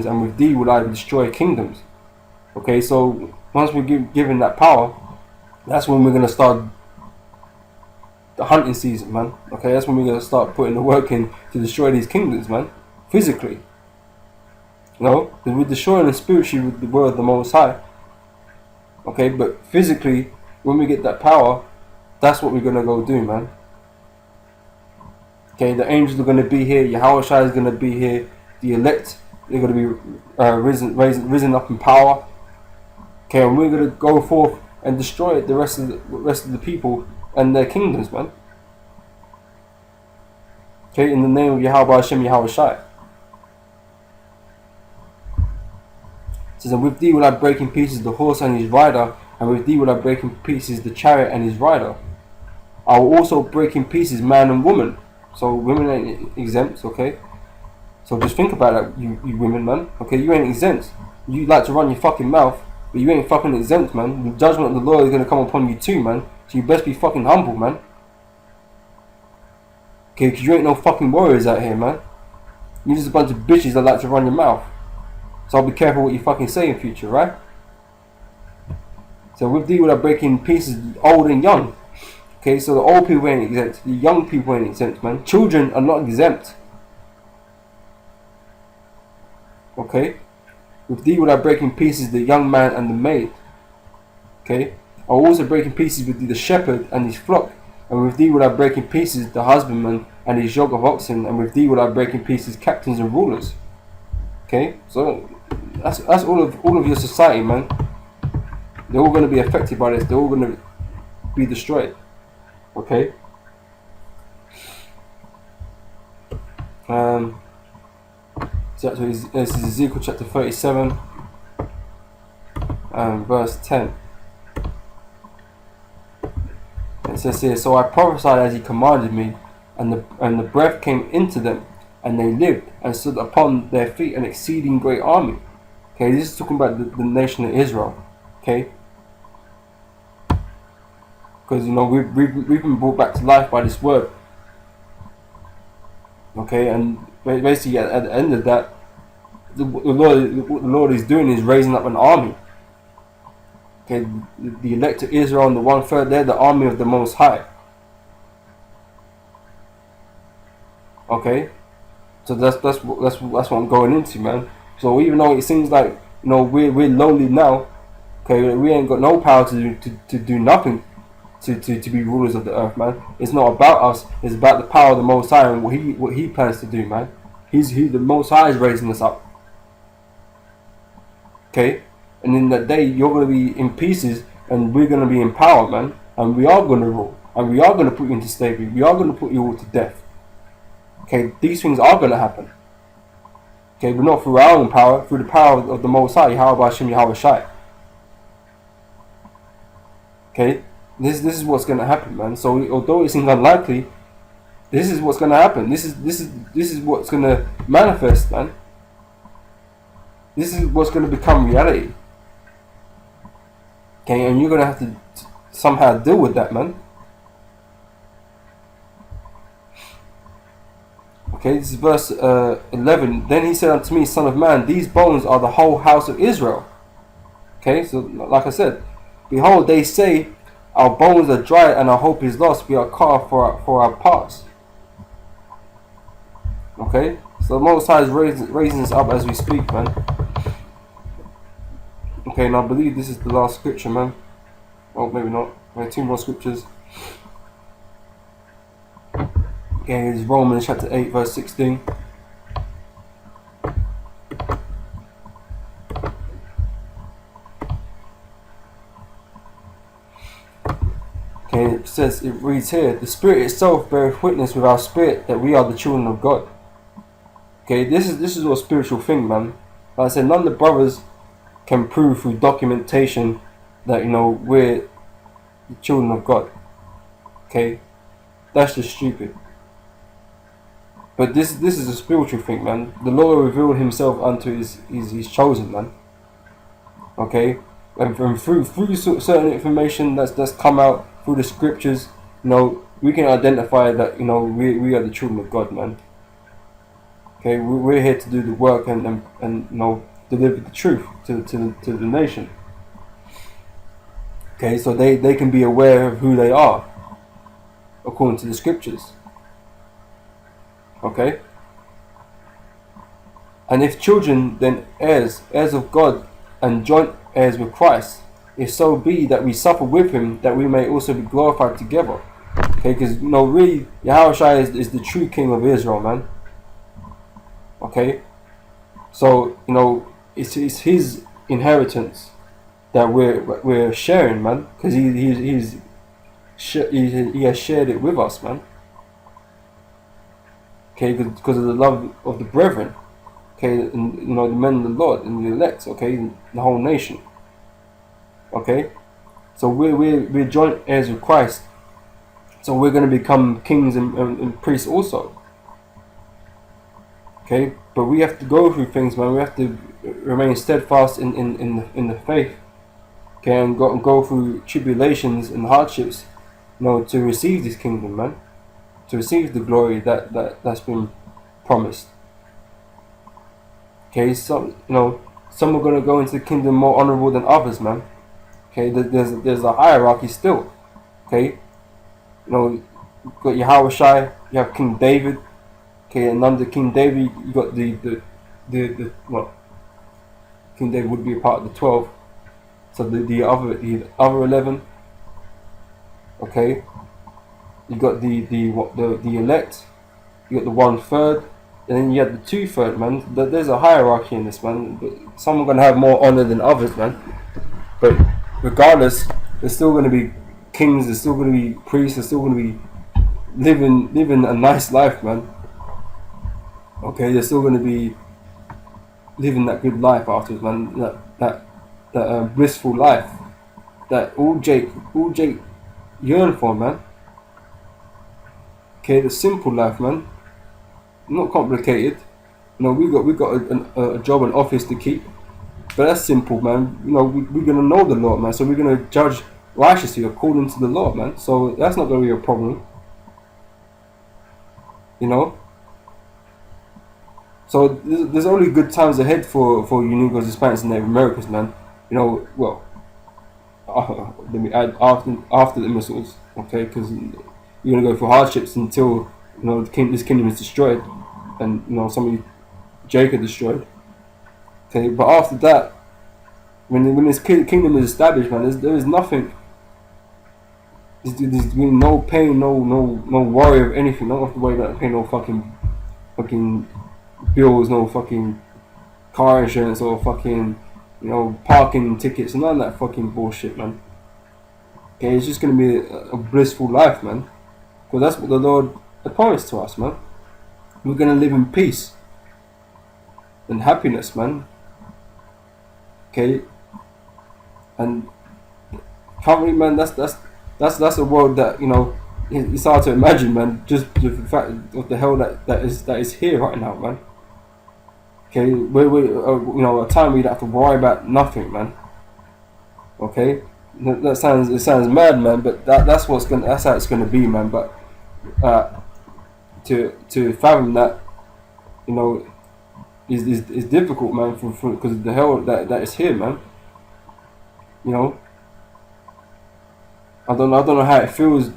and with thee will I destroy kingdoms. Okay, so once we're given that power, that's when we're going to start the hunting season, man. Okay, that's when we're going to start putting the work in to destroy these kingdoms, man. Physically. You know, because we're destroying them spiritually with the word of the Most High. Okay, but physically, when we get that power, that's what we're going to go do, man. Okay, the angels are going to be here, Yahweh Shai is going to be here, the elect, they're going to be risen up in power. Okay, and we're going to go forth and destroy the rest of the people and their kingdoms, man. Okay, in the name of Yahweh Hashem Yahweh Shai. It says, and with thee will I break in pieces the horse and his rider, and with thee will I break in pieces the chariot and his rider. I will also break in pieces man and woman. So women ain't exempt, okay? So just think about that, you women, man. Okay, you ain't exempt. You like to run your fucking mouth, but you ain't fucking exempt, man. The judgment of the Lord is going to come upon you too, man. So you best be fucking humble, man. Okay, because you ain't no fucking warriors out here, man. You're just a bunch of bitches that like to run your mouth. So I'll be careful what you fucking say in future, right? So with thee will I break in pieces old and young. Okay, so the old people ain't exempt. The young people ain't exempt, man. Children are not exempt. Okay? With thee will I break in pieces the young man and the maid. Okay? I will also break in pieces with thee the shepherd and his flock. And with thee will I break in pieces the husbandman and his yoke of oxen. And with thee will I break in pieces captains and rulers. Okay? So that's all of your society, man. They're all going to be affected by this. They're all going to be destroyed. Okay? So this is Ezekiel chapter 37 and verse 10. It says here, so I prophesied as he commanded me, and the breath came into them, and they lived and stood upon their feet an exceeding great army. Okay, this is talking about the nation of Israel. Okay, because you know we've been brought back to life by this word. Okay, and basically at the end of that, the Lord is doing is raising up an army. Okay, the elect of Israel and the 1/3, they're the army of the Most High. Okay, so that's what I'm going into, man. So even though it seems like you know we're lowly now, okay, we ain't got no power to do nothing to be rulers of the earth, man. It's not about us. It's about the power of the Most High and what He plans to do, man. The Most High is raising us up. Okay, and in that day you're going to be in pieces, and we're going to be in power, man. And we are going to rule, and we are going to put you into slavery. We are going to put you all to death. Okay, these things are going to happen. Okay, but not through our own power, through the power of the Most High, Yahweh Hashem Yahweh Shai. Okay, this is what's going to happen, man. So although it seems unlikely, this is what's going to happen. This is what's going to manifest, man. This is what's going to become reality. Okay, and you're going to have to somehow deal with that, man. Okay, this is verse 11. Then he said unto me, Son of man, these bones are the whole house of Israel. Okay, so like I said, behold, they say, our bones are dry and our hope is lost. We are cut off for our parts. Okay, so the Most High is raising us up as we speak, man. Okay, and I believe this is the last scripture, man. Oh, maybe not. We have 2 more scriptures. Okay, it's Romans chapter 8, verse 16. Okay, it reads here, the Spirit itself beareth witness with our spirit that we are the children of God. Okay, this is a spiritual thing, man. Like I said, none of the brothers can prove through documentation that, you know, we're the children of God. Okay, that's just stupid. But this is a spiritual thing, man. The Lord revealed Himself unto His chosen, man. Okay, and through certain information that's come out through the scriptures, you know, we can identify that, you know, we are the children of God, man. Okay, we're here to do the work and deliver the truth to the nation. Okay, so they can be aware of who they are according to the scriptures. Okay, and if children, then heirs of God, and joint heirs with Christ, if so be that we suffer with him, that we may also be glorified together. Okay, because really, Yahushua is the true King of Israel, man. Okay, so it's his inheritance that we're sharing, man, because he has shared it with us, man. Okay, because of the love of the brethren. Okay, and the men of the Lord and the elect. Okay, the whole nation. Okay, so we're joint heirs with Christ. So we're going to become kings and priests also. Okay, but we have to go through things, man. We have to remain steadfast in the faith. Okay, and go through tribulations and hardships, to receive this kingdom, man. To receive the glory that's been promised. Okay, so some are going to go into the kingdom more honorable than others, man. Okay, there's a hierarchy still. Okay, you got Yahushua, you have King David. Okay, and under King David, you got the King David would be a part of the 12. So the other 11. Okay, you got the elect. You got the 1/3, and then you have the 2/3, man. There's a hierarchy in this, man. But some are gonna have more honor than others, man. But regardless, there's still gonna be kings. There's still gonna be priests. There's still gonna be living a nice life, man. Okay, they're still gonna be living that good life afterwards, man. That blissful life that all Jake yearn for, man. Okay, the simple life, man. Not complicated. We got a job and office to keep, but that's simple, man. We're gonna know the Lord, man. So we're gonna judge righteously according to the Lord, man. So that's not gonna be a problem. So there's only good times ahead for Unigos, Hispanics, and Native Americans, man. Well, let me add after the missiles, okay? Because you're gonna go through hardships until this kingdom is destroyed, and some of you Jacob destroyed. Okay, but after that, when this kingdom is established, man, there is nothing. There's been no pain, no worry of anything. Don't have to worry about paying no fucking bills, no fucking car insurance, or fucking parking tickets, and none of that fucking bullshit, man. Okay, it's just gonna be a blissful life, man. Because that's what the Lord promised to us, man. We're gonna live in peace and happiness, man. Okay, and currently, man, that's a world that it's hard to imagine, man. Just the fact of the hell that is here right now, man. Okay, we're a time we don't have to worry about nothing, man. Okay, it sounds mad, man, but that's how it's gonna be, man. But to fathom that, is difficult, man, because of the hell that is here, man. I don't know how it feels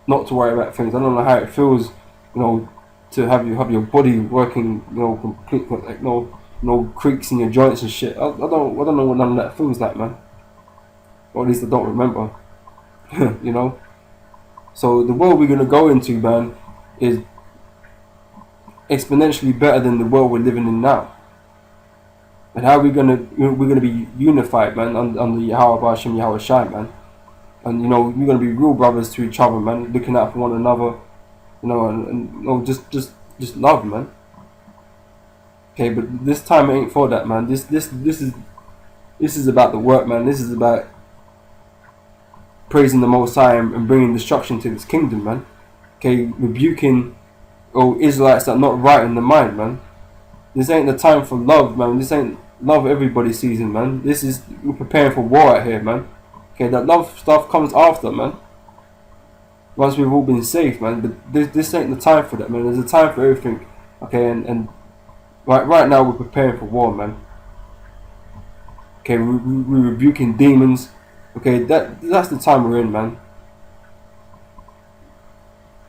not to worry about things. I don't know how it feels, to have your body working, complete, like no creaks in your joints and shit. I don't know what none of that feels like, man. Or at least I don't remember. So the world we're gonna go into, man, is exponentially better than the world we're living in now. And how we're gonna be unified, man, under Yahweh Hashem Yahweh Shai, man. And we're gonna be real brothers to each other, man, looking out for one another, and just love, man. Okay, but this time it ain't for that, man. This is about the work, man. This is about praising the Most High and bringing destruction to this kingdom, man. Okay, rebuking Israelites that are not right in the mind, man. This ain't the time for love, man. This ain't love everybody season, man. We're preparing for war out here, man. Okay, that love stuff comes after, man. Once we've all been saved, man. But this ain't the time for that, man. There's a time for everything Okay, and right now we're preparing for war, man. Okay, we're rebuking demons. Okay, that's the time we're in, man.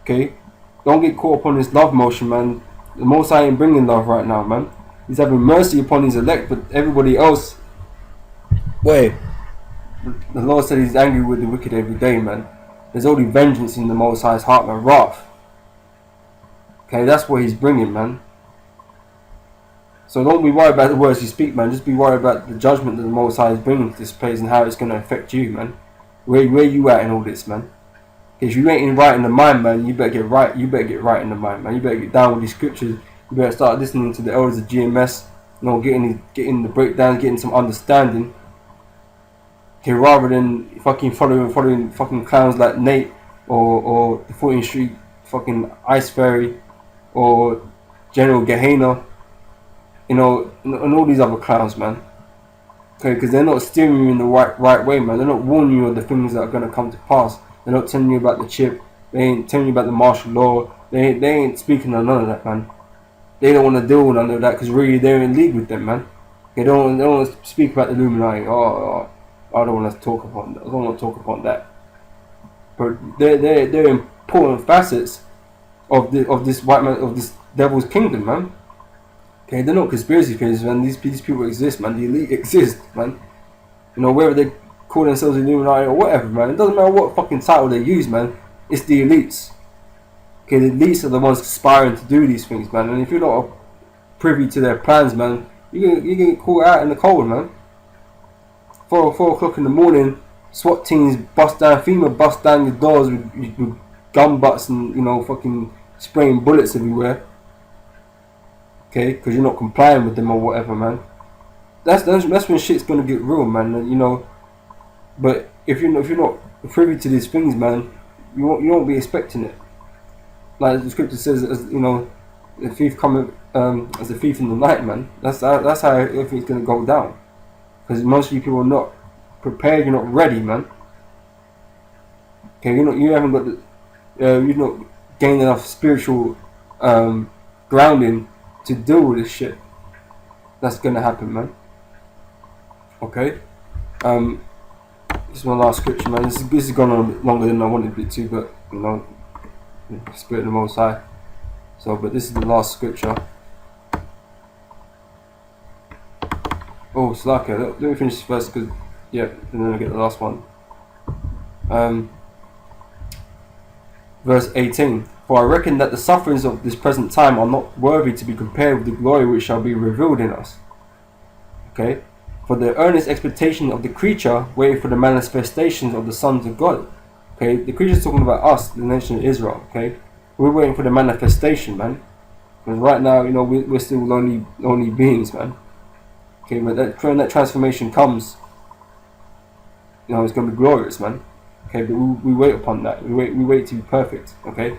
Okay, don't get caught up on this love motion, man. The Most High ain't bringing love right now, man. He's having mercy upon his elect, but everybody else, wait. The Lord said he's angry with the wicked every day, man. There's only vengeance in the Most High's heart, man. Wrath. Okay, that's what he's bringing, man. So don't be worried about the words you speak, man. Just be worried about the judgment that the Most High is bringing to this place and how it's going to affect you, man. Where you at in all this, man? If you ain't right in the mind, man, you better get right. You better get right in the mind, man. You better get down with these scriptures. You better start listening to the elders of GMS. You know, getting the breakdowns, getting some understanding. Okay, rather than fucking following fucking clowns like Nate or the 14th Street fucking Ice Fairy or General Gehenna, you know, and all these other clowns, man. Okay, because they're not steering you in the right way, man. They're not warning you of the things that are going to come to pass. They're not telling you about the chip. They ain't telling you about the martial law. They ain't speaking on none of that, man. They don't want to deal with none of that because really they're in league with them, man. They don't want to speak about the Illuminati. I don't want to talk upon that. I don't want to talk upon that. But they're important facets of this white man, of this devil's kingdom, man. Okay, they're not conspiracy theories, man. These people exist, man. The elite exist, man. You know, whether they call themselves Illuminati or whatever, man. It doesn't matter what fucking title they use, man. It's the elites. Okay, the elites are the ones aspiring to do these things, man. And if you're not privy to their plans, man, you get caught out in the cold, man. 4 o'clock in the morning, SWAT teams bust down your doors with gun butts and, you know, fucking spraying bullets everywhere. Okay, because you're not complying with them or whatever, man. That's when shit's gonna get real, man. You know, but if you're not privy to these things, man, you won't be expecting it. Like the scripture says, as you know, the thief coming as a thief in the night, man. That's how everything's gonna go down. Because most of you people are not prepared. You're not ready, man. Okay, you haven't got you've not gained enough spiritual grounding to deal with this shit that's gonna happen, man. Okay, this is my last scripture, man. This has gone on a bit longer than I wanted it to, but you know, Spirit of the Most High. So, but this is the last scripture. Oh, Slacker, let me finish this first, because yeah, and then I get the last one. Verse 18. For I reckon that the sufferings of this present time are not worthy to be compared with the glory which shall be revealed in us. Okay? For the earnest expectation of the creature waiting for the manifestations of the sons of God. Okay? The creature's talking about us, the nation of Israel. Okay? We're waiting for the manifestation, man. Because right now, you know, we're still lonely beings, man. Okay? But when that transformation comes, you know, it's going to be glorious, man. Okay? But we wait upon that. We wait to be perfect. Okay?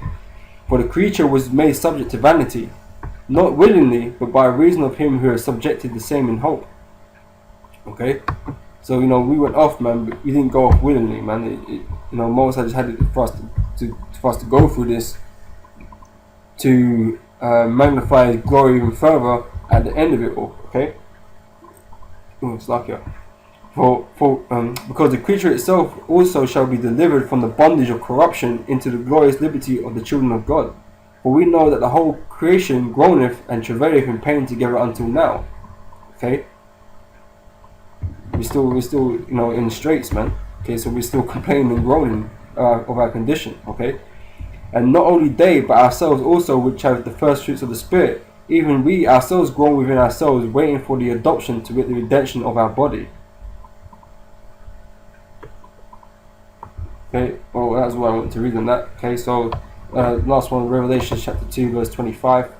For the creature was made subject to vanity, not willingly, but by reason of him who has subjected the same in hope. Okay, so you know we went off, man, but we didn't go off willingly, man. You know, Moses just had it for us to go through this to magnify his glory even further at the end of it all. Okay, it's like because the creature itself also shall be delivered from the bondage of corruption into the glorious liberty of the children of God. For we know that the whole creation groaneth and travaileth in pain together until now. Okay, we're still you know in straits, man. Okay, so we're still complaining and groaning of our condition. Okay, and not only they, but ourselves also, which have the first fruits of the Spirit, even we ourselves groan within ourselves, waiting for the adoption, to wit, the redemption of our body. Okay, well, that's what I want to read on that. Okay, so last one, Revelation chapter 2, verse 25.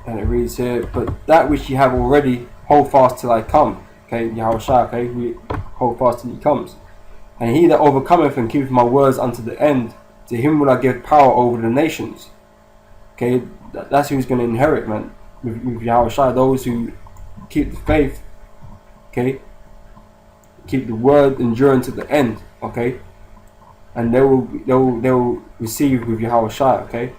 And it reads here, but that which ye have already, hold fast till I come. Okay, Yahushua, okay, we hold fast till he comes. And he that overcometh and keepeth my words unto the end, to him will I give power over the nations. Okay, that's who's going to inherit, man, with Yahushua, those who keep the faith. Okay, keep the word enduring to the end. Okay, and they will receive with Yahweh Shai, okay?